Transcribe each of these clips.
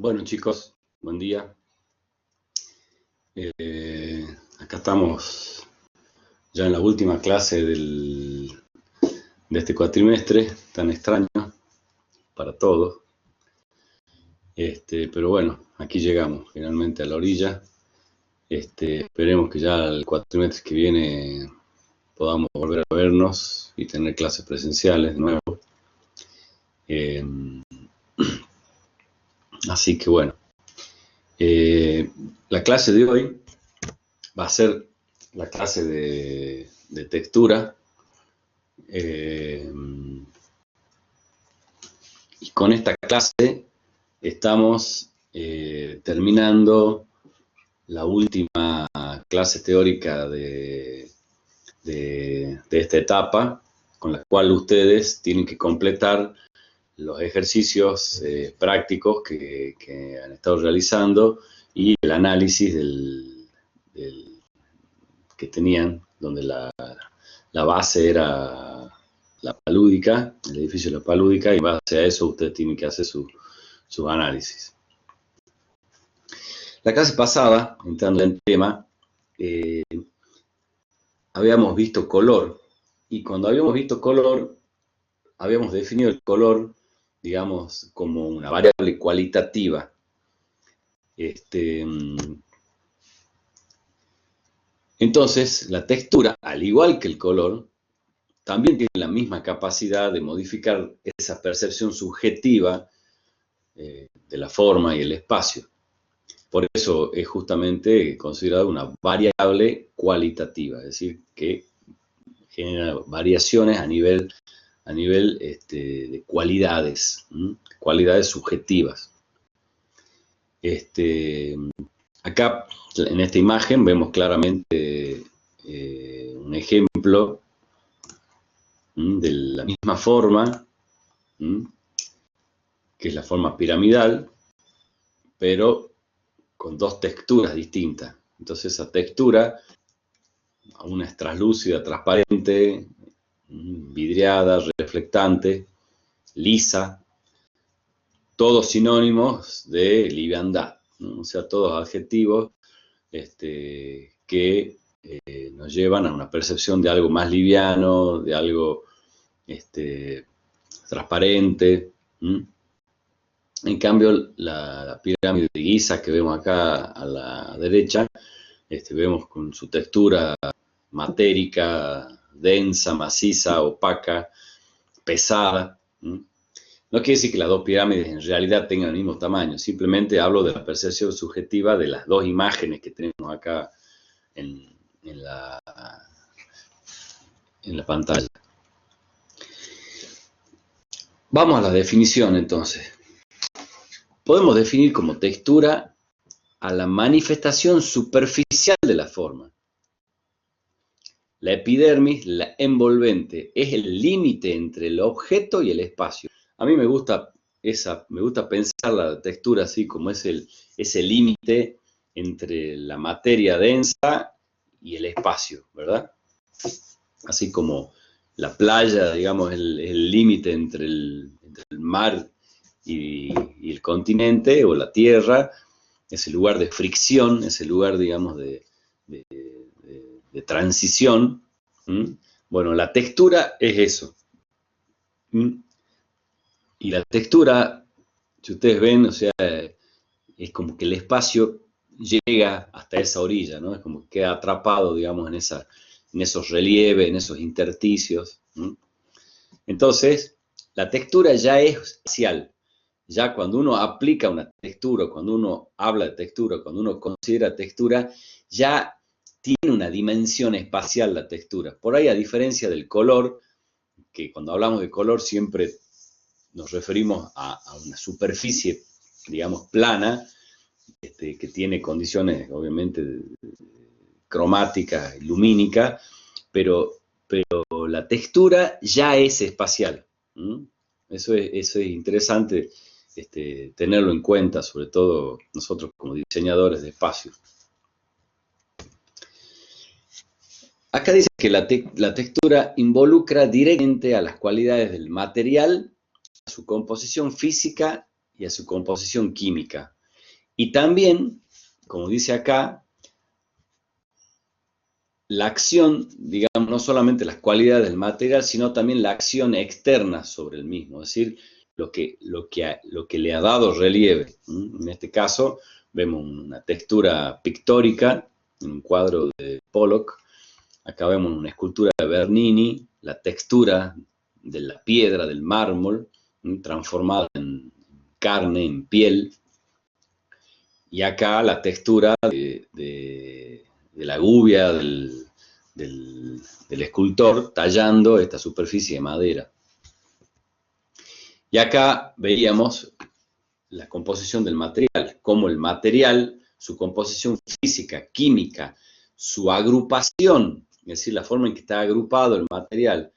Bueno, chicos, buen día. Acá estamos ya en la última clase de este cuatrimestre, tan extraño para todos. Pero bueno, aquí llegamos finalmente a la orilla. Esperemos que ya el cuatrimestre que viene podamos volver a vernos y tener clases presenciales de nuevo. Así que bueno, la clase de hoy va a ser la clase de textura. Y con esta clase estamos terminando la última clase teórica de esta etapa, con la cual ustedes tienen que completar los ejercicios prácticos que han estado realizando y el análisis que tenían, donde la base era la Palúdica, el edificio de la Palúdica, y en base a eso usted tiene que hacer sus análisis. La clase pasada, entrando en tema, habíamos visto color, y cuando habíamos visto color, habíamos definido el color, digamos, como una variable cualitativa. Entonces, la textura, al igual que el color, también tiene la misma capacidad de modificar esa percepción subjetiva de la forma y el espacio. Por eso es justamente considerado una variable cualitativa, es decir, que genera variaciones a nivel de cualidades, cualidades subjetivas. Acá, en esta imagen, vemos claramente un ejemplo de la misma forma, que es la forma piramidal, pero con dos texturas distintas. Entonces esa textura, una es translúcida, transparente, vidriada, reflectante, lisa, todos sinónimos de liviandad, ¿no? O sea, todos adjetivos que nos llevan a una percepción de algo más liviano, de algo transparente. En cambio, la pirámide de Giza que vemos acá a la derecha, vemos con su textura matérica, densa, maciza, opaca, pesada. No quiere decir que las dos pirámides en realidad tengan el mismo tamaño, simplemente hablo de la percepción subjetiva de las dos imágenes que tenemos acá en la pantalla. Vamos a la definición entonces. Podemos definir como textura a la manifestación superficial de la forma. La epidermis, la envolvente, es el límite entre el objeto y el espacio. A mí me gusta pensar la textura así como ese límite entre la materia densa y el espacio, ¿verdad? Así como la playa, digamos, es el límite entre el mar y el continente o la tierra, ese lugar de fricción, ese lugar, digamos, de transición. Bueno, la textura es eso. Y la textura, si ustedes ven, o sea, es como que el espacio llega hasta esa orilla, ¿no? Es como que queda atrapado, digamos, en esos relieves, en esos intersticios. Entonces, la textura ya es espacial. Ya cuando uno aplica una textura, cuando uno habla de textura, cuando uno considera textura, ya tiene una dimensión espacial la textura. Por ahí, a diferencia del color, que cuando hablamos de color siempre nos referimos a una superficie, digamos, plana, que tiene condiciones, obviamente, cromáticas y lumínicas, pero la textura ya es espacial. Eso es interesante tenerlo en cuenta, sobre todo nosotros como diseñadores de espacios. Acá dice que la textura involucra directamente a las cualidades del material, a su composición física y a su composición química. Y también, como dice acá, la acción, digamos, no solamente las cualidades del material, sino también la acción externa sobre el mismo, es decir, lo que le ha dado relieve. En este caso, vemos una textura pictórica en un cuadro de Pollock. Acá vemos una escultura de Bernini, la textura de la piedra, del mármol, transformada en carne, en piel. Y acá la textura de la gubia del escultor tallando esta superficie de madera. Y acá veíamos la composición del material, cómo el material, su composición física, química, su agrupación, es decir, la forma en que está agrupado el material,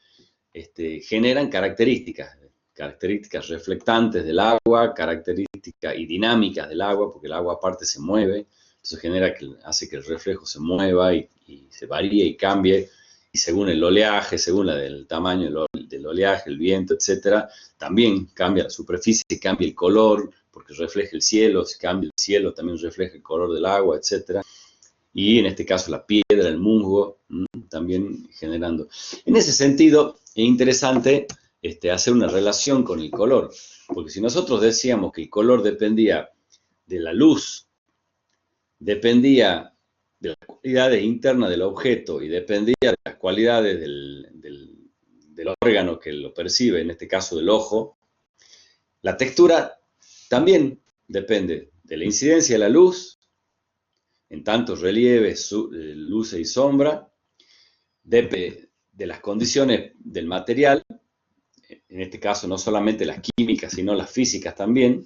generan características reflectantes del agua, características y dinámicas del agua, porque el agua aparte se mueve, entonces hace que el reflejo se mueva y se varíe y cambie, y según el oleaje, según el tamaño del oleaje, el viento, etcétera, también cambia la superficie, cambia el color, porque refleja el cielo, si cambia el cielo también refleja el color del agua, etcétera. Y en este caso la piedra, el musgo, también generando. En ese sentido, es interesante hacer una relación con el color, porque si nosotros decíamos que el color dependía de la luz, dependía de las cualidades internas del objeto y dependía de las cualidades del órgano que lo percibe, en este caso del ojo, la textura también depende de la incidencia de la luz, en tantos relieves, luces y sombra, depende de las condiciones del material, en este caso no solamente las químicas, sino las físicas también,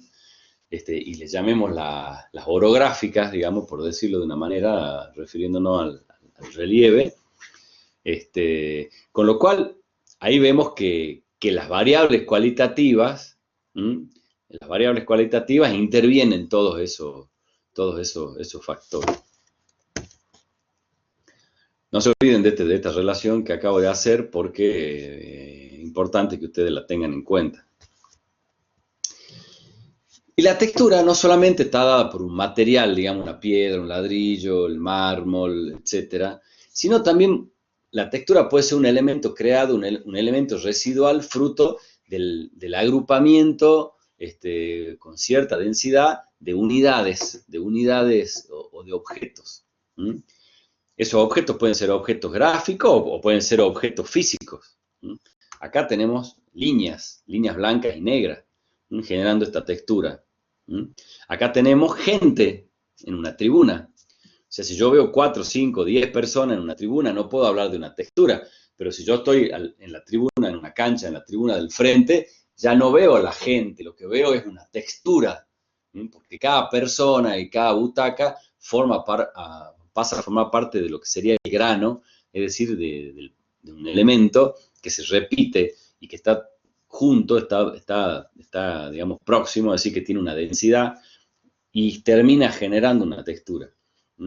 y le llamemos las orográficas, digamos, por decirlo de una manera, refiriéndonos al relieve, con lo cual ahí vemos que las variables cualitativas, intervienen todos esos factores. No se olviden de esta relación que acabo de hacer porque es importante que ustedes la tengan en cuenta. Y la textura no solamente está dada por un material, digamos una piedra, un ladrillo, el mármol, etcétera, sino también la textura puede ser un elemento creado, un elemento residual fruto del agrupamiento con cierta densidad de unidades o de objetos. Esos objetos pueden ser objetos gráficos o pueden ser objetos físicos. Acá tenemos líneas blancas y negras, generando esta textura. Acá tenemos gente en una tribuna. O sea, si yo veo 4, 5, 10 personas en una tribuna, no puedo hablar de una textura. Pero si yo estoy en la tribuna, en una cancha, en la tribuna del frente, ya no veo a la gente, lo que veo es una textura. Porque cada persona y cada butaca pasa a formar parte de lo que sería el grano, es decir, de un elemento que se repite y que está junto, está, digamos, próximo, es decir, que tiene una densidad y termina generando una textura.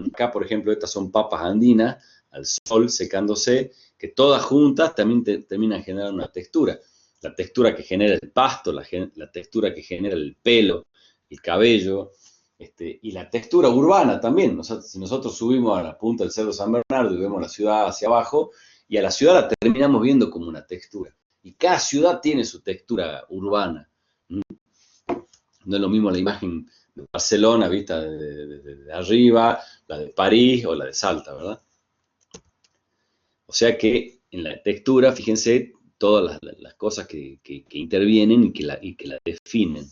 Acá, por ejemplo, estas son papas andinas, al sol, secándose, que todas juntas también terminan generando una textura. La textura que genera el pasto, la textura que genera el pelo, el cabello, y la textura urbana también. Si nosotros subimos a la punta del Cerro San Bernardo y vemos la ciudad hacia abajo, y a la ciudad la terminamos viendo como una textura. Y cada ciudad tiene su textura urbana. No es lo mismo la imagen de Barcelona vista de arriba, la de París o la de Salta, ¿verdad? O sea que en la textura, fíjense todas las cosas que intervienen y que la definen.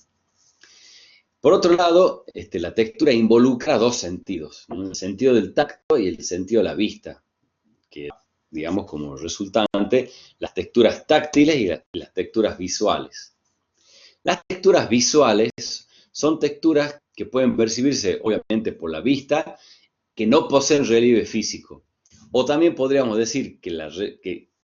Por otro lado, la textura involucra dos sentidos, ¿no? El sentido del tacto y el sentido de la vista, que digamos como resultante las texturas táctiles y las texturas visuales. Las texturas visuales son texturas que pueden percibirse obviamente por la vista, que no poseen relieve físico. O también podríamos decir que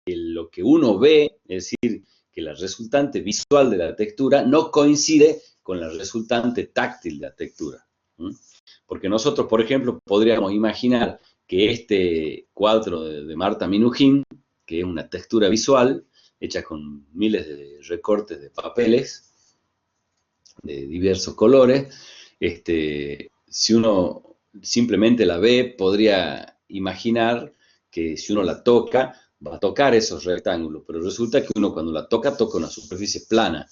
lo que uno ve, es decir, que la resultante visual de la textura no coincide con la resultante táctil de la textura. Porque nosotros, por ejemplo, podríamos imaginar que este cuadro de Marta Minujín, que es una textura visual, hecha con miles de recortes de papeles, de diversos colores, si uno simplemente la ve, podría imaginar que si uno la toca, va a tocar esos rectángulos, pero resulta que uno cuando la toca, toca una superficie plana.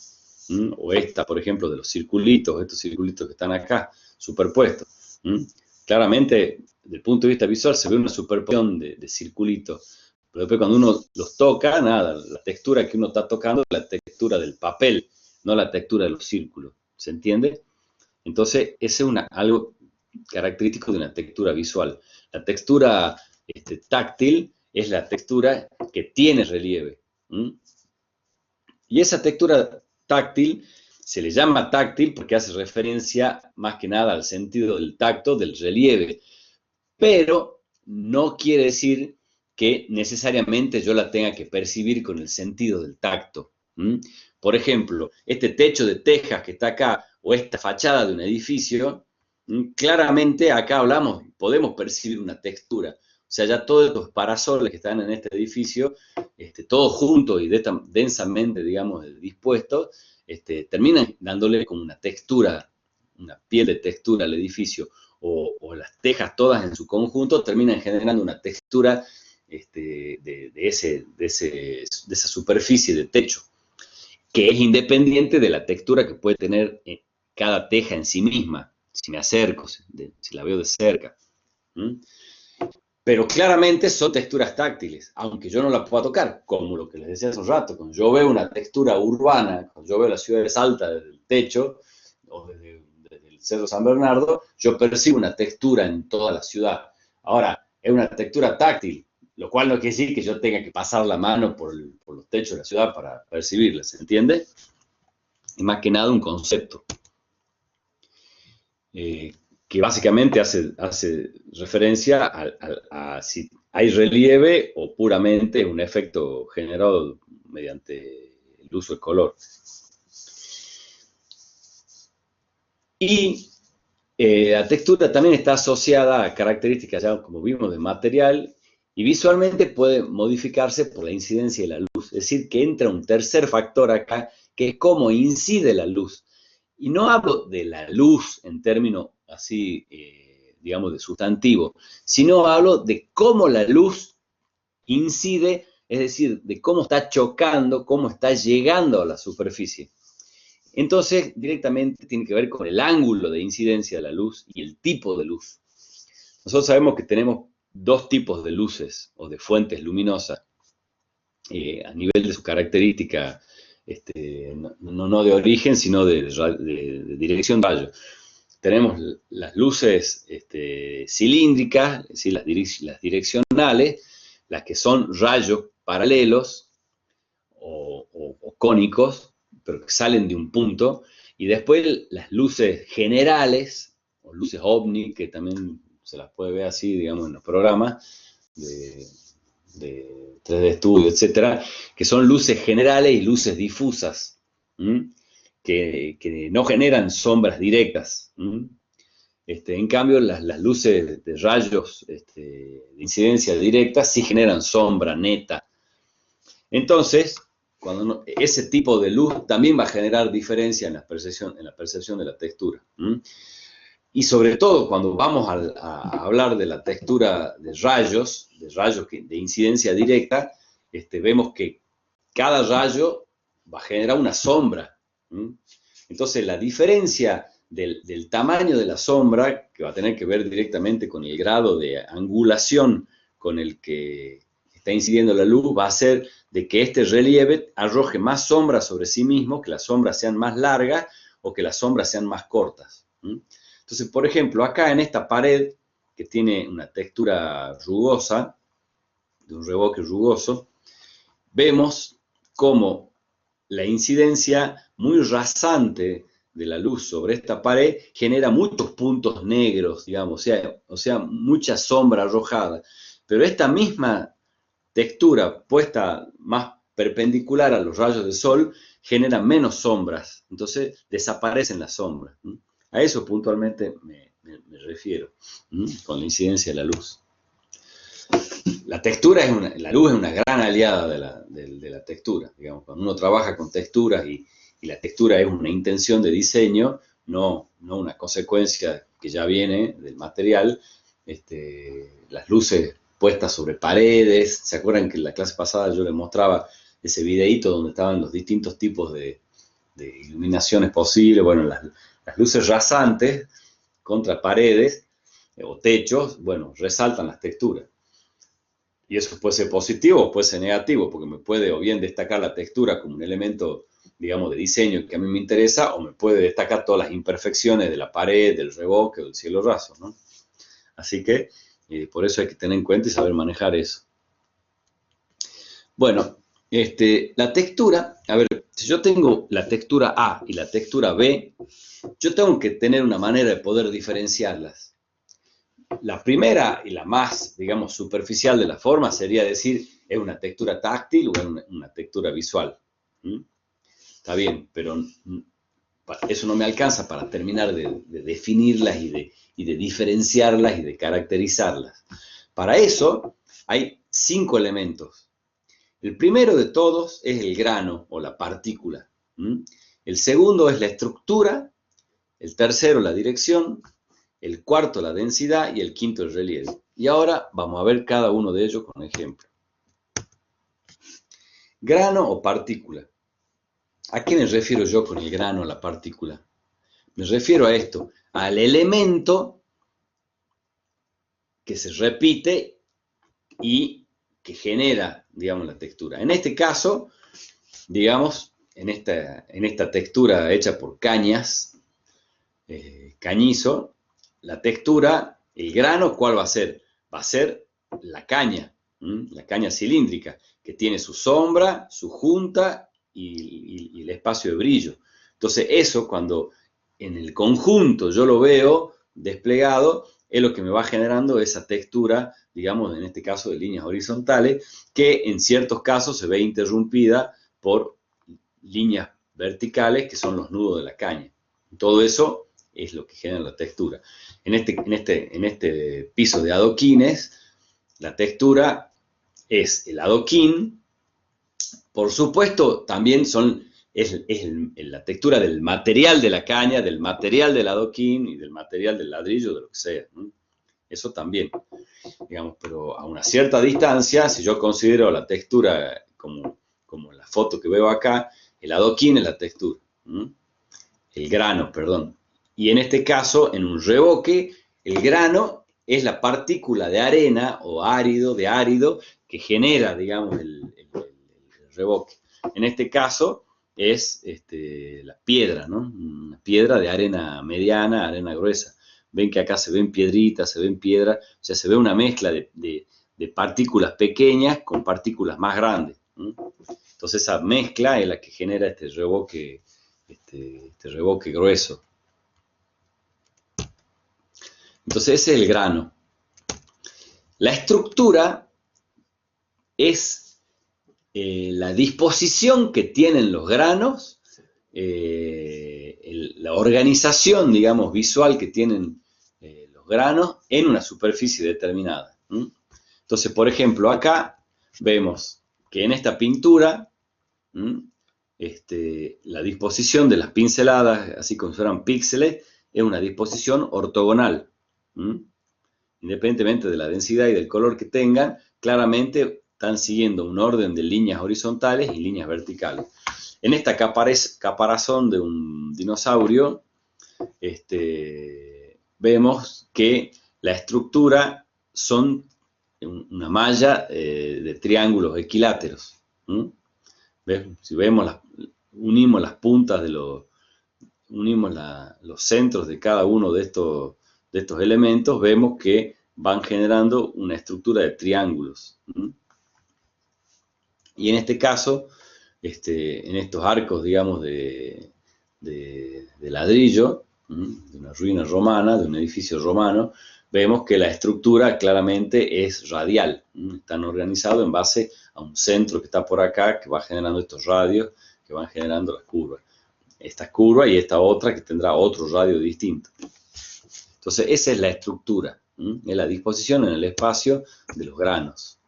O esta, por ejemplo, de los circulitos, estos circulitos que están acá, superpuestos. Claramente, desde el punto de vista visual, se ve una superposición de circulitos, pero después cuando uno los toca, nada, la textura que uno está tocando es la textura del papel, no la textura de los círculos, ¿se entiende? Entonces, ese es algo característico de una textura visual. La textura táctil es la textura que tiene relieve. Y esa textura táctil se le llama táctil porque hace referencia más que nada al sentido del tacto, del relieve, pero no quiere decir que necesariamente yo la tenga que percibir con el sentido del tacto. Por ejemplo, este techo de tejas que está acá o esta fachada de un edificio, claramente acá podemos percibir una textura. O sea, ya todos los parasoles que están en este edificio, todos juntos y densamente, digamos, dispuestos, terminan dándole como una textura, una piel de textura al edificio, o las tejas todas en su conjunto terminan generando una textura de esa superficie de techo, que es independiente de la textura que puede tener cada teja en sí misma, si me acerco, si la veo de cerca. Pero claramente son texturas táctiles, aunque yo no las pueda tocar, como lo que les decía hace un rato. Cuando yo veo una textura urbana, cuando yo veo las ciudades altas desde el techo, o desde el Cerro San Bernardo, yo percibo una textura en toda la ciudad. Ahora, es una textura táctil, lo cual no quiere decir que yo tenga que pasar la mano por los techos de la ciudad para percibirla, ¿se entiende? Es más que nada un concepto. Que básicamente hace referencia a si hay relieve o puramente un efecto generado mediante el uso del color. Y la textura también está asociada a características, ya como vimos, de material, y visualmente puede modificarse por la incidencia de la luz. Es decir, que entra un tercer factor acá, que es cómo incide la luz. Y no hablo de la luz en términos así, digamos, de sustantivo, sino hablo de cómo la luz incide, es decir, de cómo está chocando, cómo está llegando a la superficie. Entonces, directamente tiene que ver con el ángulo de incidencia de la luz y el tipo de luz. Nosotros sabemos que tenemos dos tipos de luces o de fuentes luminosas a nivel de su característica, no de origen, sino de dirección de rayo. Tenemos las luces cilíndricas, es decir, las direccionales, las que son rayos paralelos o cónicos, pero que salen de un punto, y después las luces generales, o luces ovni, que también se las puede ver así, digamos, en los programas de 3D Studio, etcétera, que son luces generales y luces difusas, que no generan sombras directas. En cambio, las luces de rayos de incidencia directa sí generan sombra neta. Entonces, ese tipo de luz también va a generar diferencia en la percepción de la textura. Y sobre todo cuando vamos a hablar de la textura de rayos de incidencia directa, vemos que cada rayo va a generar una sombra. Entonces la diferencia del tamaño de la sombra, que va a tener que ver directamente con el grado de angulación con el que está incidiendo la luz, va a hacer de que este relieve arroje más sombra sobre sí mismo, que las sombras sean más largas o que las sombras sean más cortas. Entonces, por ejemplo, acá en esta pared, que tiene una textura rugosa, de un revoque rugoso, vemos cómo la incidencia muy rasante de la luz sobre esta pared genera muchos puntos negros, digamos, o sea, mucha sombra arrojada. Pero esta misma textura puesta más perpendicular a los rayos del sol genera menos sombras, entonces desaparecen las sombras. A eso puntualmente me refiero, con la incidencia de la luz. La luz es una gran aliada de la textura, digamos, cuando uno trabaja con texturas y y la textura es una intención de diseño, no una consecuencia que ya viene del material. Las luces puestas sobre paredes, ¿se acuerdan que en la clase pasada yo les mostraba ese videíto donde estaban los distintos tipos de iluminaciones posibles? Bueno, las luces rasantes contra paredes o techos, bueno, resaltan las texturas. Y eso puede ser positivo o puede ser negativo, porque me puede o bien destacar la textura como un elemento, digamos, de diseño que a mí me interesa, o me puede destacar todas las imperfecciones de la pared, del revoque o del cielo raso, ¿no? Así que por eso hay que tener en cuenta y saber manejar eso. Bueno, la textura, a ver, si yo tengo la textura A y la textura B, yo tengo que tener una manera de poder diferenciarlas. La primera y la más, digamos, superficial de la forma sería decir, es una textura táctil o es una textura visual. Está bien, pero eso no me alcanza para terminar de definirlas y de diferenciarlas y de caracterizarlas. Para eso hay 5 elementos. El primero de todos es el grano o la partícula. El segundo es la estructura, el tercero la dirección, el cuarto la densidad y el quinto el relieve. Y ahora vamos a ver cada uno de ellos con ejemplo. Grano o partícula. ¿A qué me refiero yo con el grano o la partícula? Me refiero a esto, al elemento que se repite y que genera, digamos, la textura. En este caso, digamos, en esta textura hecha por cañas, cañizo, la textura, el grano, ¿cuál va a ser? Va a ser la caña cilíndrica, que tiene su sombra, su junta y el espacio de brillo. Entonces eso, cuando en el conjunto yo lo veo desplegado, es lo que me va generando esa textura, digamos, en este caso de líneas horizontales, que en ciertos casos se ve interrumpida por líneas verticales, que son los nudos de la caña. Todo eso es lo que genera la textura. En este piso de adoquines, la textura es el adoquín. Por supuesto, también es la textura del material de la caña, del material del adoquín y del material del ladrillo, de lo que sea, ¿no? Eso también, digamos, pero a una cierta distancia, si yo considero la textura como la foto que veo acá, el adoquín es la textura, el grano, perdón. Y en este caso, en un revoque, el grano es la partícula de arena o árido, que genera, digamos, el revoque. En este caso es la piedra, ¿no? Una piedra de arena mediana, arena gruesa. Ven que acá se ven piedritas, se ven piedras, o sea, se ve una mezcla de partículas pequeñas con partículas más grandes. Entonces esa mezcla es la que genera este revoque grueso. Entonces ese es el grano. La estructura es la disposición que tienen los granos, la organización, digamos, visual que tienen los granos en una superficie determinada. Entonces, por ejemplo, acá vemos que en esta pintura la disposición de las pinceladas, así como si fueran píxeles, es una disposición ortogonal. Independientemente de la densidad y del color que tengan, claramente están siguiendo un orden de líneas horizontales y líneas verticales. En esta caparazón de un dinosaurio, vemos que la estructura son una malla de triángulos equiláteros. Si vemos, unimos las puntas unimos los centros de cada uno de estos elementos, vemos que van generando una estructura de triángulos. Y en este caso, en estos arcos, digamos, de ladrillo, de una ruina romana, de un edificio romano, vemos que la estructura claramente es radial. Están organizados en base a un centro que está por acá, que va generando estos radios, que van generando las curvas. Esta curva y esta otra que tendrá otro radio distinto. Entonces, esa es la estructura, es la disposición en el espacio de los granos.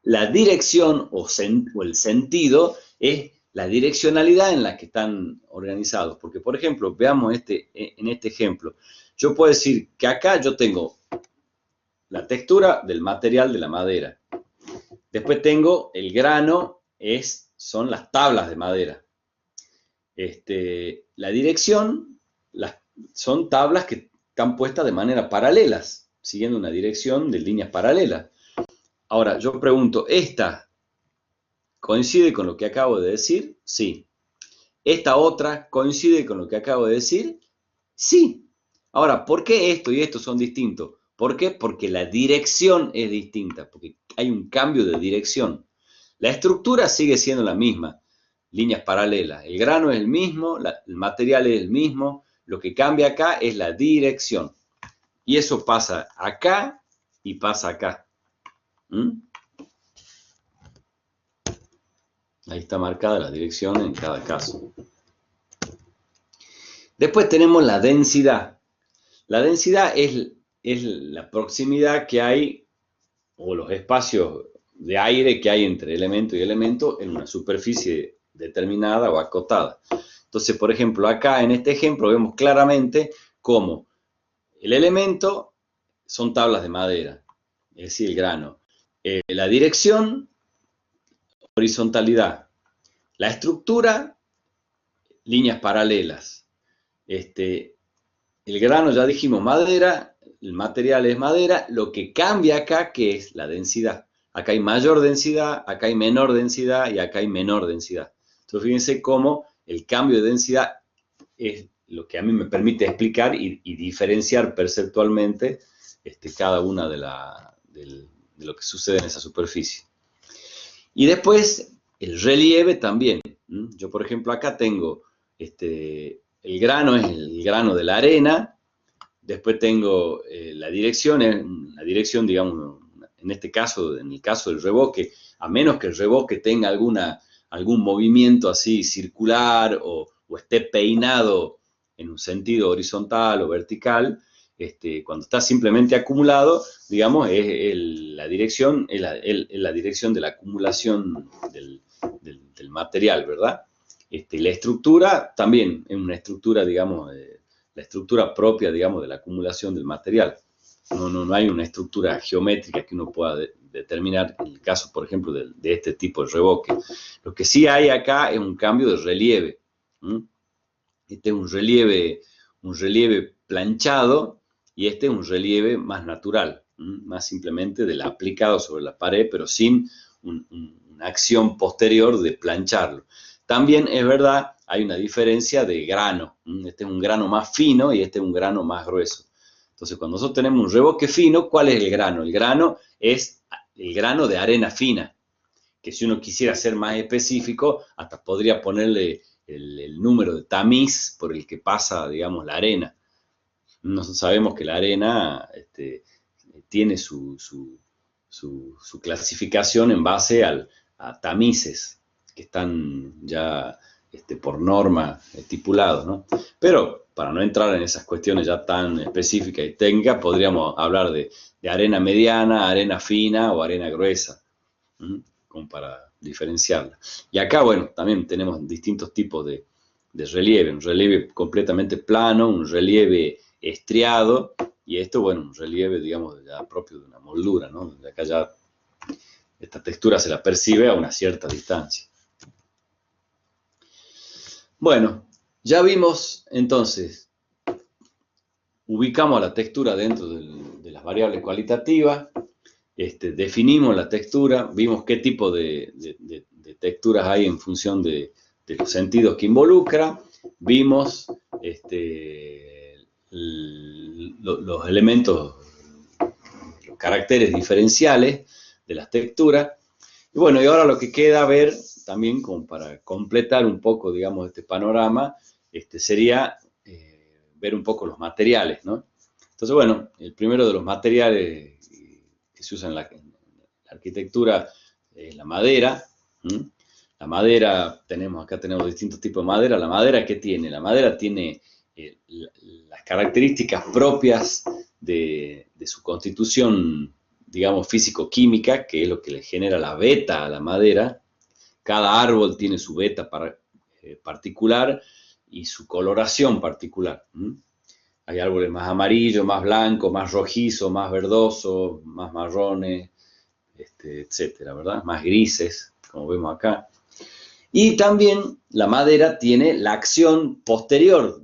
La dirección o el sentido es la direccionalidad en la que están organizados. Porque, por ejemplo, veamos en este ejemplo, yo puedo decir que acá yo tengo la textura del material de la madera. Después tengo el grano, son las tablas de madera. La dirección son tablas que están puestas de manera paralelas, siguiendo una dirección de líneas paralelas. Ahora, yo pregunto, ¿esta coincide con lo que acabo de decir? Sí. ¿Esta otra coincide con lo que acabo de decir? Sí. Ahora, ¿por qué esto y esto son distintos? ¿Por qué? Porque la dirección es distinta, porque hay un cambio de dirección. La estructura sigue siendo la misma, líneas paralelas. El grano es el mismo, el material es el mismo, lo que cambia acá es la dirección. Y eso pasa acá y pasa acá. Ahí está marcada la dirección en cada caso. Después tenemos la densidad. La densidad es la proximidad que hay, o los espacios de aire que hay entre elemento y elemento en una superficie determinada o acotada. Entonces, por ejemplo, acá en este ejemplo vemos claramente cómo el elemento son tablas de madera, es decir, el grano. La dirección, horizontalidad. La estructura, líneas paralelas. El grano, ya dijimos, madera, el material es madera, lo que cambia acá, que es la densidad. Acá hay mayor densidad, acá hay menor densidad y acá hay menor densidad. Entonces, fíjense cómo el cambio de densidad es lo que a mí me permite explicar y diferenciar perceptualmente cada una de lo que sucede en esa superficie. Y después, el relieve también. Yo, por ejemplo, acá tengo el grano, es el grano de la arena. Después tengo la dirección, digamos, en este caso, en el caso del revoque, a menos que el revoque tenga algún movimiento así circular o esté peinado en un sentido horizontal o vertical, cuando está simplemente acumulado, digamos, la dirección es la dirección de la acumulación del material, ¿verdad? La estructura también es una estructura, digamos, la estructura propia, digamos, de la acumulación del material. No hay una estructura geométrica que uno pueda determinar en el caso, por ejemplo, de este tipo de revoque. Lo que sí hay acá es un cambio de relieve. Este es un relieve planchado y este es un relieve más natural, más simplemente del aplicado sobre la pared, pero sin una acción posterior de plancharlo. También es verdad, hay una diferencia de grano. Este es un grano más fino y este es un grano más grueso. Entonces, cuando nosotros tenemos un revoque fino, ¿cuál es el grano? El grano es el grano de arena fina, que si uno quisiera ser más específico, hasta podría ponerle el número de tamiz por el que pasa, digamos, la arena. Nosotros sabemos que la arena tiene su clasificación en base a tamices que están ya por norma estipulados, ¿no? Pero para no entrar en esas cuestiones ya tan específicas y técnicas, podríamos hablar de arena mediana, arena fina o arena gruesa, como para diferenciarla. Y acá, bueno, también tenemos distintos tipos de relieve, un relieve completamente plano, un relieve estriado, y esto, bueno, un relieve, digamos, ya propio de una moldura, ¿no? De acá ya esta textura se la percibe a una cierta distancia. Bueno, ya vimos entonces, ubicamos la textura dentro de las variables cualitativas, definimos la textura, vimos qué tipo de texturas hay en función de los sentidos que involucra, vimos los elementos, los caracteres diferenciales de las texturas. Y bueno, y ahora lo que queda ver, también como para completar un poco, digamos, este panorama, sería ver un poco los materiales, ¿no? Entonces, bueno, el primero de los materiales que se usa en la arquitectura es la madera. La madera, acá tenemos distintos tipos de madera. La madera, ¿qué tiene? La madera tiene las características propias de su constitución, digamos, físico-química, que es lo que le genera la beta a la madera, cada árbol tiene su veta particular y su coloración particular. Hay árboles más amarillos, más blancos, más rojizos, más verdosos, más marrones, etcétera, ¿verdad? Más grises, como vemos acá. Y también la madera tiene la acción posterior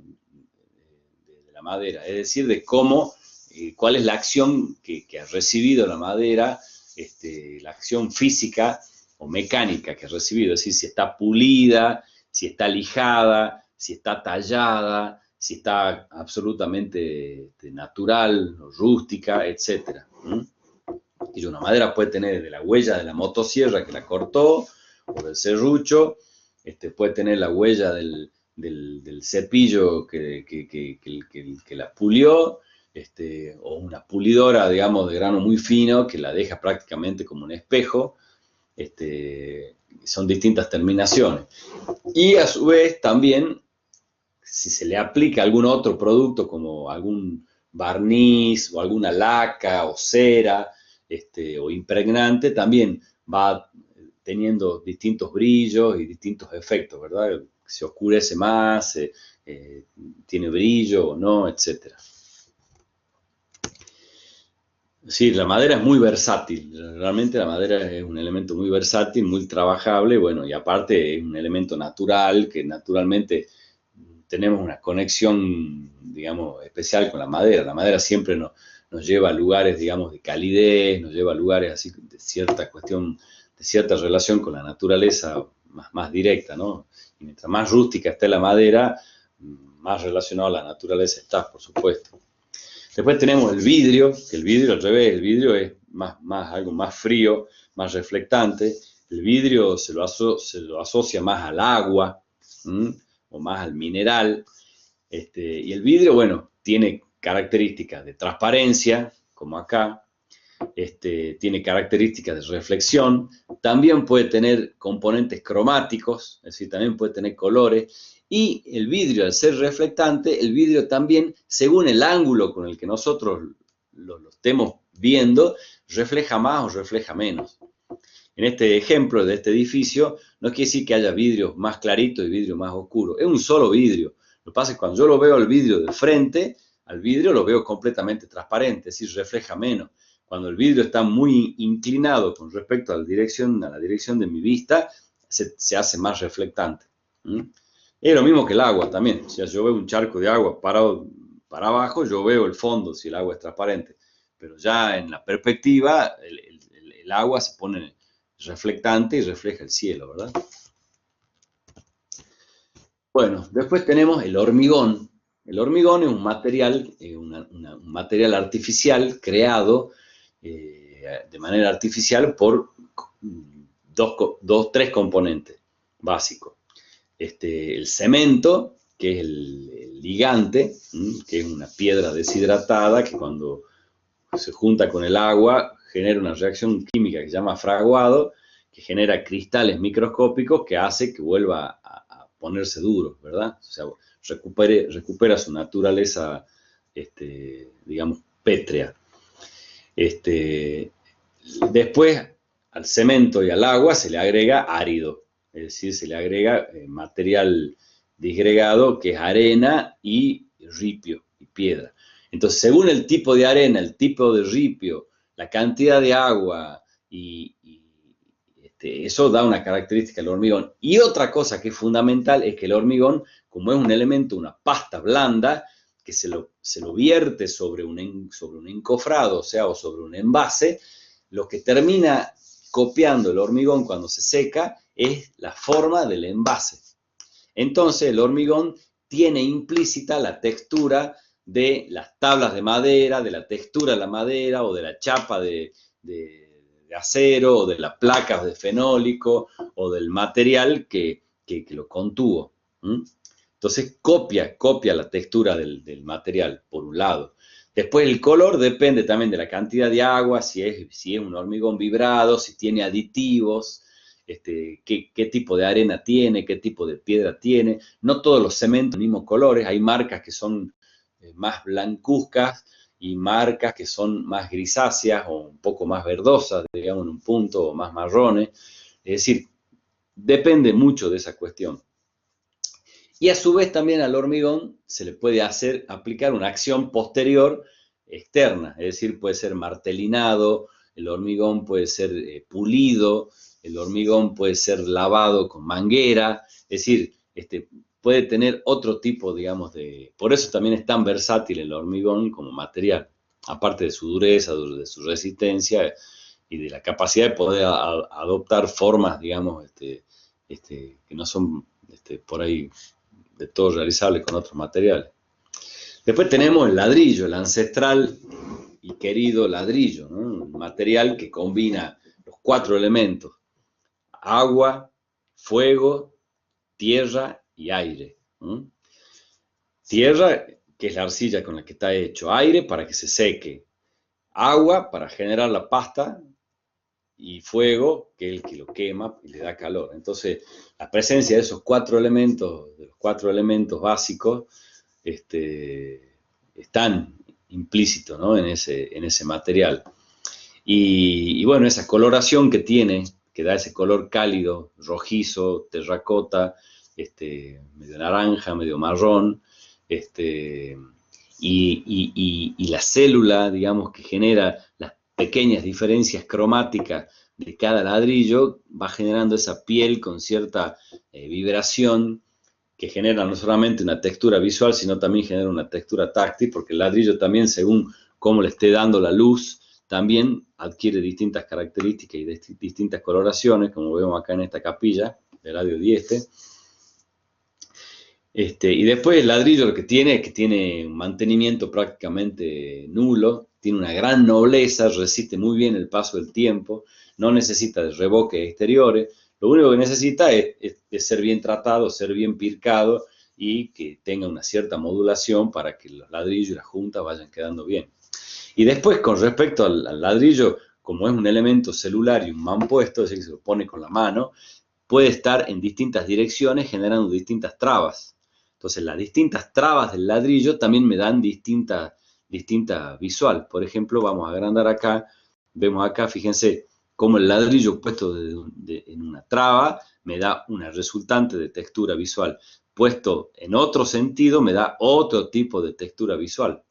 de la madera, es decir, de cómo, cuál es la acción que ha recibido la madera, la acción física o mecánica que ha recibido, es decir, si está pulida, si está lijada, si está tallada, si está absolutamente natural, rústica, etc. Y una madera puede tener desde la huella de la motosierra que la cortó, o del serrucho, puede tener la huella del cepillo que la pulió, o una pulidora, digamos, de grano muy fino que la deja prácticamente como un espejo. Son distintas terminaciones. Y a su vez también, si se le aplica algún otro producto como algún barniz o alguna laca o cera o impregnante, también va teniendo distintos brillos y distintos efectos, ¿verdad? Se oscurece más, tiene brillo o no, etc. Sí, la madera es muy versátil, realmente la madera es un elemento muy versátil, muy trabajable, bueno, y aparte es un elemento natural, que naturalmente tenemos una conexión, digamos, especial con la madera siempre nos lleva a lugares, digamos, de calidez, nos lleva a lugares así de cierta cuestión, de cierta relación con la naturaleza más directa, ¿no? Y mientras más rústica esté la madera, más relacionado a la naturaleza está, por supuesto. Después tenemos el vidrio, que el vidrio al revés, el vidrio es algo más frío, más reflectante. El vidrio se lo asocia más al agua, o más al mineral. Y el vidrio, bueno, tiene características de transparencia, como acá, tiene características de reflexión, también puede tener componentes cromáticos, es decir, también puede tener colores, y el vidrio, al ser reflectante, el vidrio también, según el ángulo con el que nosotros lo estemos viendo, refleja más o refleja menos. En este ejemplo de este edificio, no quiere decir que haya vidrios más claritos y vidrios más oscuros, es un solo vidrio. Lo que pasa es que cuando yo lo veo al vidrio de frente, al vidrio lo veo completamente transparente, es decir, refleja menos. Cuando el vidrio está muy inclinado con respecto a la dirección de mi vista, se hace más reflectante. Es lo mismo que el agua también. O sea, yo veo un charco de agua parado para abajo, yo veo el fondo si el agua es transparente. Pero ya en la perspectiva, el agua se pone reflectante y refleja el cielo, ¿verdad? Bueno, después tenemos el hormigón. El hormigón es un material, un material artificial creado de manera artificial por tres componentes básicos. El cemento, que es el ligante, que es una piedra deshidratada que cuando se junta con el agua genera una reacción química que se llama fraguado, que genera cristales microscópicos que hace que vuelva a ponerse duro, ¿verdad? O sea, recupera su naturaleza, digamos, pétrea. Después, al cemento y al agua se le agrega árido, es decir, se le agrega material disgregado que es arena y ripio y piedra. Entonces, según el tipo de arena, el tipo de ripio, la cantidad de agua eso da una característica al hormigón. Y otra cosa que es fundamental es que el hormigón, como es un elemento, una pasta blanda, que se lo vierte sobre un encofrado, o sea, o sobre un envase, lo que termina copiando el hormigón cuando se seca es la forma del envase. Entonces el hormigón tiene implícita la textura de las tablas de madera, de la textura de la madera o de la chapa de acero o de las placas de fenólico o del material que lo contuvo. Entonces copia la textura del material, por un lado. Después el color depende también de la cantidad de agua, si es un hormigón vibrado, si tiene aditivos, qué tipo de arena tiene, qué tipo de piedra tiene. No todos los cementos son mismos colores, hay marcas que son más blancuzcas y marcas que son más grisáceas o un poco más verdosas, digamos, en un punto, o más marrones. Es decir, depende mucho de esa cuestión. Y a su vez también al hormigón se le puede aplicar una acción posterior externa, es decir, puede ser martelinado, el hormigón puede ser pulido, el hormigón puede ser lavado con manguera, es decir, puede tener otro tipo, digamos, de... Por eso también es tan versátil el hormigón como material, aparte de su dureza, de su resistencia y de la capacidad de poder adoptar formas, digamos, que no son por ahí de todo realizable con otros materiales. Después tenemos el ladrillo, el ancestral y querido ladrillo, ¿no? Un material que combina los 4 elementos: agua, fuego, tierra y aire. ¿No? Tierra, que es la arcilla con la que está hecho; aire, para que se seque; agua, para generar la pasta; y fuego, que es el que lo quema y le da calor. Entonces, la presencia de esos 4 elementos, de los 4 elementos básicos, están implícitos, ¿no? en ese material. Y bueno, esa coloración que tiene, que da ese color cálido, rojizo, terracota, medio naranja, medio marrón, y la célula, digamos, que genera las pequeñas diferencias cromáticas de cada ladrillo, va generando esa piel con cierta vibración, que genera no solamente una textura visual, sino también genera una textura táctil, porque el ladrillo también, según cómo le esté dando la luz, también adquiere distintas características y distintas coloraciones, como vemos acá en esta capilla del Eladio Dieste. Y después el ladrillo lo que tiene es que tiene un mantenimiento prácticamente nulo, tiene una gran nobleza, resiste muy bien el paso del tiempo, no necesita de revoques exteriores, lo único que necesita es ser bien tratado, ser bien pircado y que tenga una cierta modulación para que los ladrillos y las juntas vayan quedando bien. Y después, con respecto al ladrillo, como es un elemento celular y un mampuesto, es decir, que se lo pone con la mano, puede estar en distintas direcciones generando distintas trabas. Entonces, las distintas trabas del ladrillo también me dan distinta visual. Por ejemplo, vamos a agrandar acá, vemos acá, fíjense, cómo el ladrillo puesto en una traba me da una resultante de textura visual. Puesto en otro sentido, me da otro tipo de textura visual.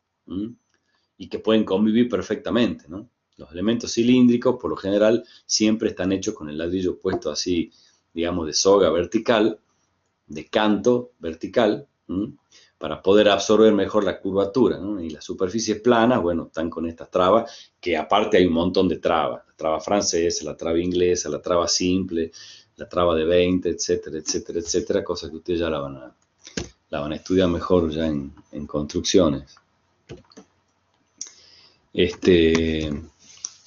Y que pueden convivir perfectamente, ¿no? Los elementos cilíndricos, por lo general, siempre están hechos con el ladrillo puesto así, digamos, de soga vertical, de canto vertical, para poder absorber mejor la curvatura, ¿no? Y las superficies planas, bueno, están con estas trabas, que aparte hay un montón de trabas: la traba francesa, la traba inglesa, la traba simple, la traba de 20, etcétera, etcétera, etcétera, cosas que ustedes ya la van a estudiar mejor ya en construcciones.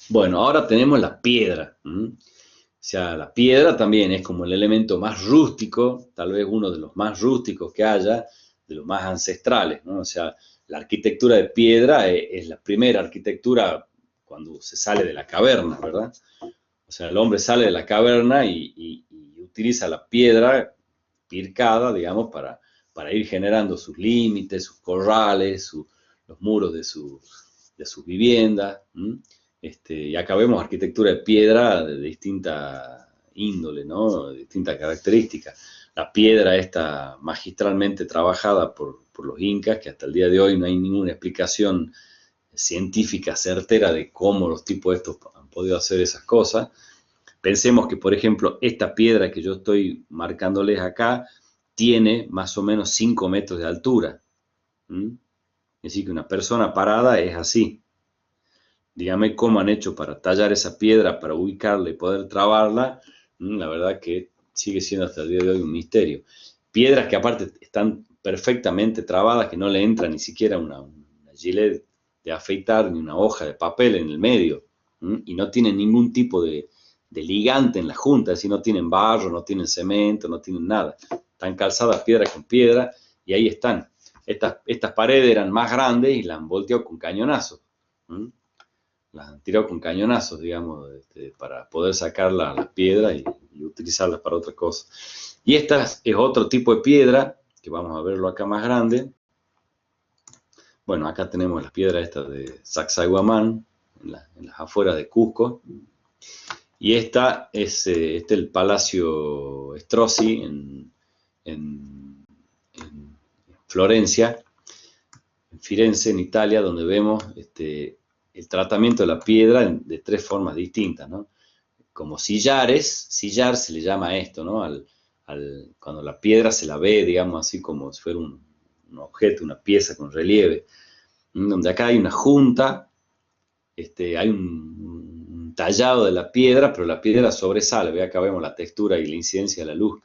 Bueno, ahora tenemos la piedra. O sea, la piedra también es como el elemento más rústico, tal vez uno de los más rústicos que haya, de los más ancestrales, ¿no? O sea, la arquitectura de piedra es la primera arquitectura cuando se sale de la caverna, ¿verdad? O sea, el hombre sale de la caverna y utiliza la piedra pircada, digamos, para ir generando sus límites, sus corrales, los muros de sus viviendas. Y acá vemos arquitectura de piedra de distinta índole, ¿no? De distintas características. La piedra está magistralmente trabajada por los incas, que hasta el día de hoy no hay ninguna explicación científica certera de cómo los tipos estos han podido hacer esas cosas. Pensemos que, por ejemplo, esta piedra que yo estoy marcándoles acá tiene más o menos 5 metros de altura. Es decir, que una persona parada es así. Dígame cómo han hecho para tallar esa piedra, para ubicarla y poder trabarla. La verdad que sigue siendo hasta el día de hoy un misterio. Piedras que aparte están perfectamente trabadas, que no le entra ni siquiera una gilet de afeitar ni una hoja de papel en el medio. Y no tienen ningún tipo de ligante en la junta, es decir, no tienen barro, no tienen cemento, no tienen nada. Están calzadas piedra con piedra y ahí están. Estas paredes eran más grandes y las han volteado con cañonazos. Las han tirado con cañonazos, digamos, para poder sacar la piedra y utilizarlas para otra cosa. Y esta es otro tipo de piedra, que vamos a verlo acá más grande. Bueno, acá tenemos las piedras estas de Sacsayhuamán, en las afueras de Cusco. Y este es el Palacio Strozzi en Florencia, en Firenze, en Italia, donde vemos el tratamiento de la piedra de tres formas distintas, ¿no? Como sillares, sillar se le llama a esto, ¿no? Cuando la piedra se la ve, digamos así, como si fuera un objeto, una pieza con relieve, donde acá hay una junta, hay un tallado de la piedra, pero la piedra sobresale, ve, acá vemos la textura y la incidencia de la luz,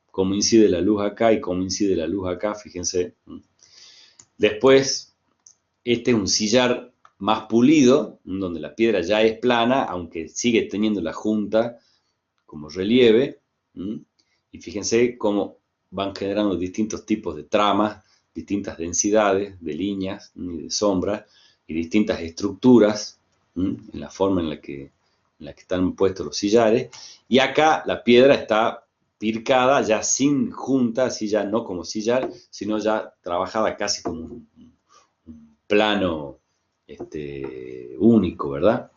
cómo incide la luz acá y cómo incide la luz acá, fíjense. Después, este es un sillar más pulido, donde la piedra ya es plana, aunque sigue teniendo la junta como relieve, y fíjense cómo van generando distintos tipos de tramas, distintas densidades de líneas y de sombras, y distintas estructuras en la forma en la que están puestos los sillares, y acá la piedra está pircada, ya sin junta, así ya no como sillar, sino ya trabajada casi como un plano único, ¿verdad?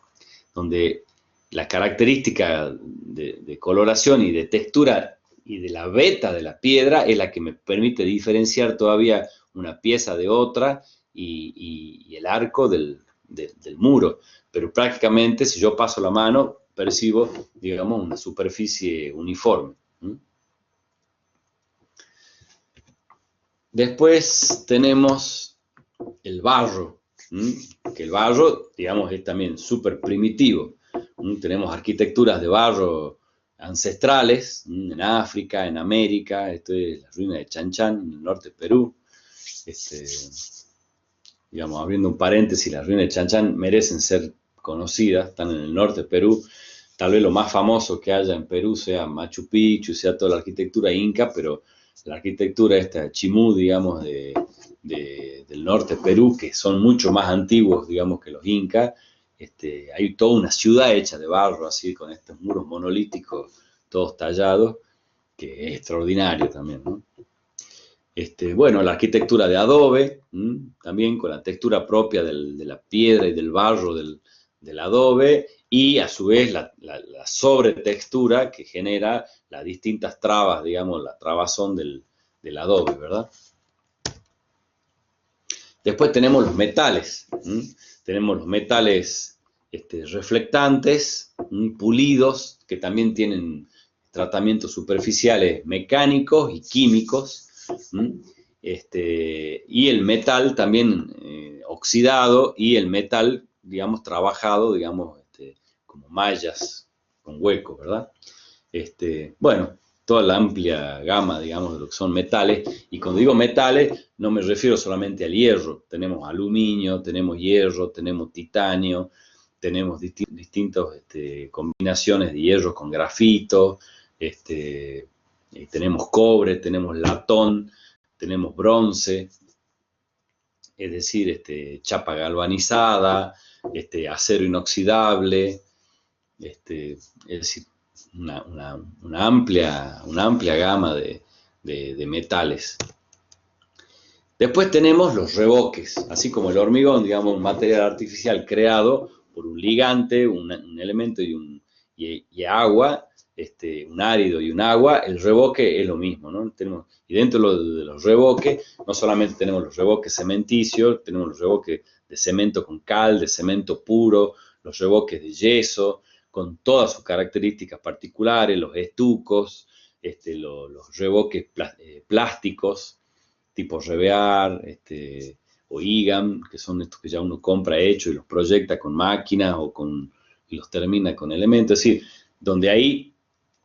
Donde la característica de coloración y de textura y de la veta de la piedra es la que me permite diferenciar todavía una pieza de otra y el arco del muro. Pero prácticamente, si yo paso la mano, percibo, digamos, una superficie uniforme. Después tenemos el barro, que el barro, digamos, es también súper primitivo. Tenemos arquitecturas de barro ancestrales en África, en América. Esto es la ruina de Chan Chan, en el norte de Perú. Digamos, abriendo un paréntesis, las ruinas de Chan Chan merecen ser conocidas, están en el norte de Perú. Tal vez lo más famoso que haya en Perú sea Machu Picchu, sea toda la arquitectura inca, pero la arquitectura esta Chimú, digamos, del norte de Perú, que son mucho más antiguos, digamos, que los incas. Hay toda una ciudad hecha de barro, así, con estos muros monolíticos, todos tallados, que es extraordinario también, ¿no? Bueno, la arquitectura de adobe, también con la textura propia de la piedra y del barro del adobe, y a su vez la sobretextura que genera las distintas trabas, digamos, la trabazón del adobe, ¿verdad? Después tenemos los metales, tenemos los metales reflectantes, pulidos, que también tienen tratamientos superficiales mecánicos y químicos, y el metal también oxidado, y el metal, digamos, trabajado, digamos, como mallas con hueco, ¿verdad? Bueno, toda la amplia gama, digamos, de lo que son metales, y cuando digo metales, no me refiero solamente al hierro, tenemos aluminio, tenemos hierro, tenemos titanio, tenemos distintas combinaciones de hierro con grafito, tenemos cobre, tenemos latón, tenemos bronce, es decir, chapa galvanizada, acero inoxidable, es decir, una amplia gama de metales. Después tenemos los revoques, así como el hormigón, digamos, un material artificial creado por un ligante, un elemento y agua, un árido y un agua. El revoque es lo mismo, ¿no? Y dentro de los revoques, no solamente tenemos los revoques cementicios, tenemos los revoques de cemento con cal, de cemento puro, los revoques de yeso, con todas sus características particulares, los estucos, los revoques plásticos, tipo Revear, o IGAM, que son estos que ya uno compra hecho y los proyecta con máquinas y los termina con elementos. Es decir, donde ahí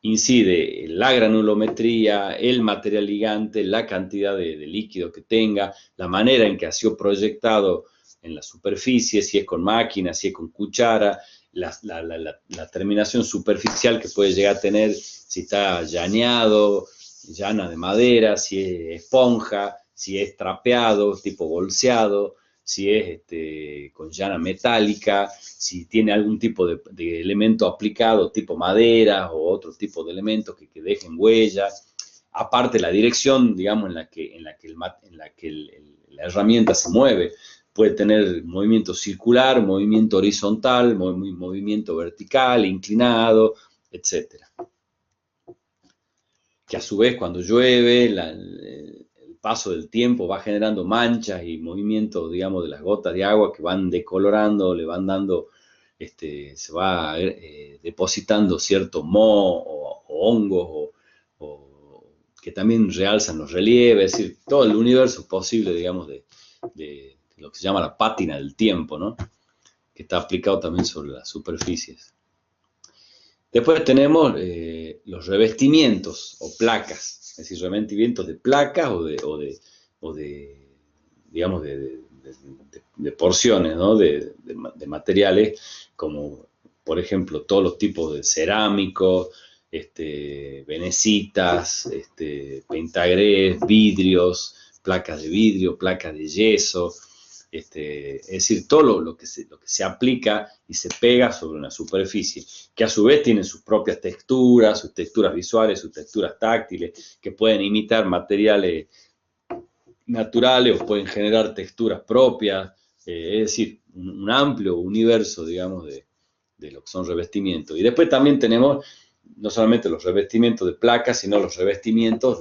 incide la granulometría, el material ligante, la cantidad de líquido que tenga, la manera en que ha sido proyectado en la superficie, si es con máquina, si es con cuchara, la terminación superficial que puede llegar a tener, si está llaneado, llana de madera, si es esponja, si es trapeado, tipo bolseado, si es con llana metálica, si tiene algún tipo de elemento aplicado, tipo madera o otro tipo de elementos que dejen huellas. Aparte la dirección, digamos, en la que la herramienta se mueve. Puede tener movimiento circular, movimiento horizontal, movimiento vertical, inclinado, etc. Que a su vez cuando llueve, el paso del tiempo va generando manchas y movimientos, digamos, de las gotas de agua que van decolorando, le van dando, se va depositando cierto moho o hongos que también realzan los relieves, es decir, todo el universo posible, digamos, de lo que se llama la pátina del tiempo, ¿no? Que está aplicado también sobre las superficies. Después tenemos los revestimientos o placas, es decir, revestimientos de placas digamos, de porciones, ¿no? de materiales, como por ejemplo todos los tipos de cerámicos, venecitas, pentagrés, vidrios, placas de vidrio, placas de yeso, es decir, todo lo que se aplica y se pega sobre una superficie, que a su vez tienen sus propias texturas, sus texturas visuales, sus texturas táctiles, que pueden imitar materiales naturales o pueden generar texturas propias, es decir, un amplio universo, digamos, de lo que son revestimientos. Y después también tenemos no solamente los revestimientos de placas, sino los revestimientos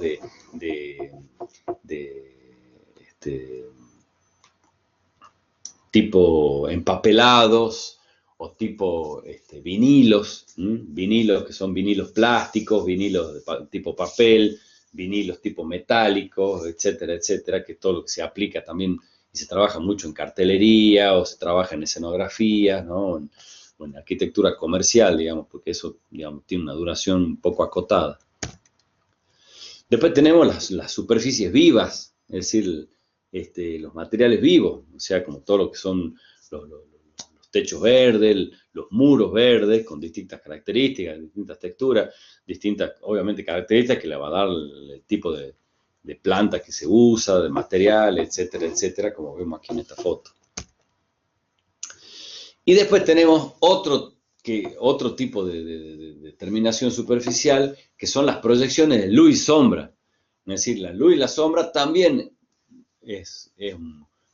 tipo empapelados o tipo vinilos, vinilos que son vinilos plásticos, vinilos de tipo papel, vinilos tipo metálicos, etcétera, etcétera, que todo lo que se aplica también y se trabaja mucho en cartelería o se trabaja en escenografía, ¿no? O en arquitectura comercial, digamos, porque eso, digamos, tiene una duración un poco acotada. Después tenemos las superficies vivas, es decir, los materiales vivos, o sea, como todo lo que son los techos verdes, los muros verdes, con distintas características, distintas texturas, distintas, obviamente, características que le va a dar el tipo de planta que se usa, de material, etcétera, etcétera, como vemos aquí en esta foto. Y después tenemos otro tipo de terminación superficial, que son las proyecciones de luz y sombra. Es decir, la luz y la sombra también es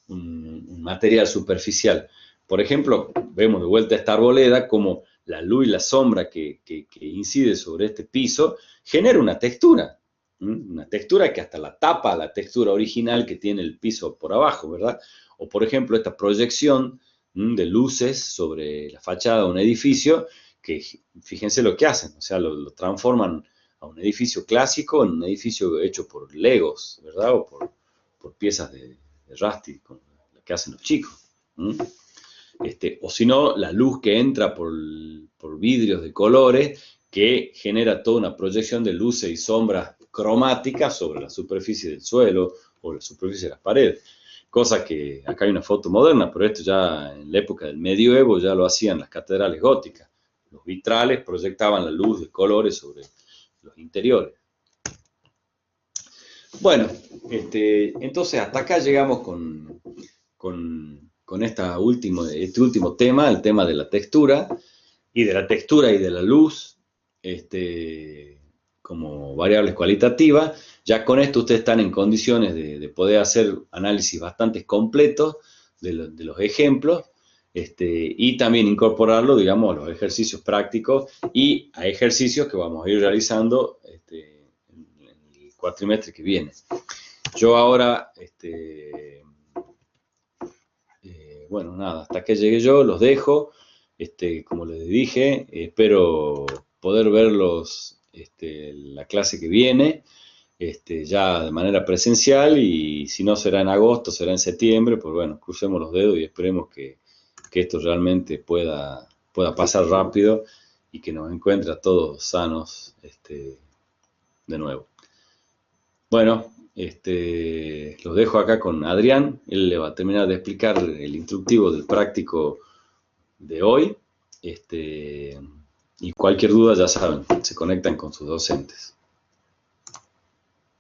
un material superficial. Por ejemplo, vemos de vuelta esta arboleda como la luz y la sombra que incide sobre este piso genera una textura que hasta la tapa la textura original que tiene el piso por abajo, ¿verdad? O por ejemplo, esta proyección de luces sobre la fachada de un edificio, que fíjense lo que hacen, o sea, lo transforman a un edificio clásico en un edificio hecho por legos, ¿verdad? O por piezas de Rusty, lo que hacen los chicos. O si no, la luz que entra por vidrios de colores, que genera toda una proyección de luces y sombras cromáticas sobre la superficie del suelo o la superficie de las paredes. Cosa que acá hay una foto moderna, pero esto ya en la época del medioevo ya lo hacían las catedrales góticas. Los vitrales proyectaban la luz de colores sobre los interiores. Bueno, entonces hasta acá llegamos con este último tema, el tema de la textura y de la luz, como variables cualitativas. Ya con esto ustedes están en condiciones de poder hacer análisis bastante completos de los ejemplos, y también incorporarlo, digamos, a los ejercicios prácticos y a ejercicios que vamos a ir realizando en el cuatrimestre que viene. Yo ahora, bueno, nada, hasta que llegue yo, los dejo. Como les dije, espero poder verlos la clase que viene, ya de manera presencial, y si no será en agosto, será en septiembre. Pues bueno, crucemos los dedos y esperemos que esto realmente pueda pasar rápido y que nos encuentre a todos sanos de nuevo. Bueno, los dejo acá con Adrián. Él le va a terminar de explicar el instructivo del práctico de hoy, y cualquier duda ya saben, se conectan con sus docentes.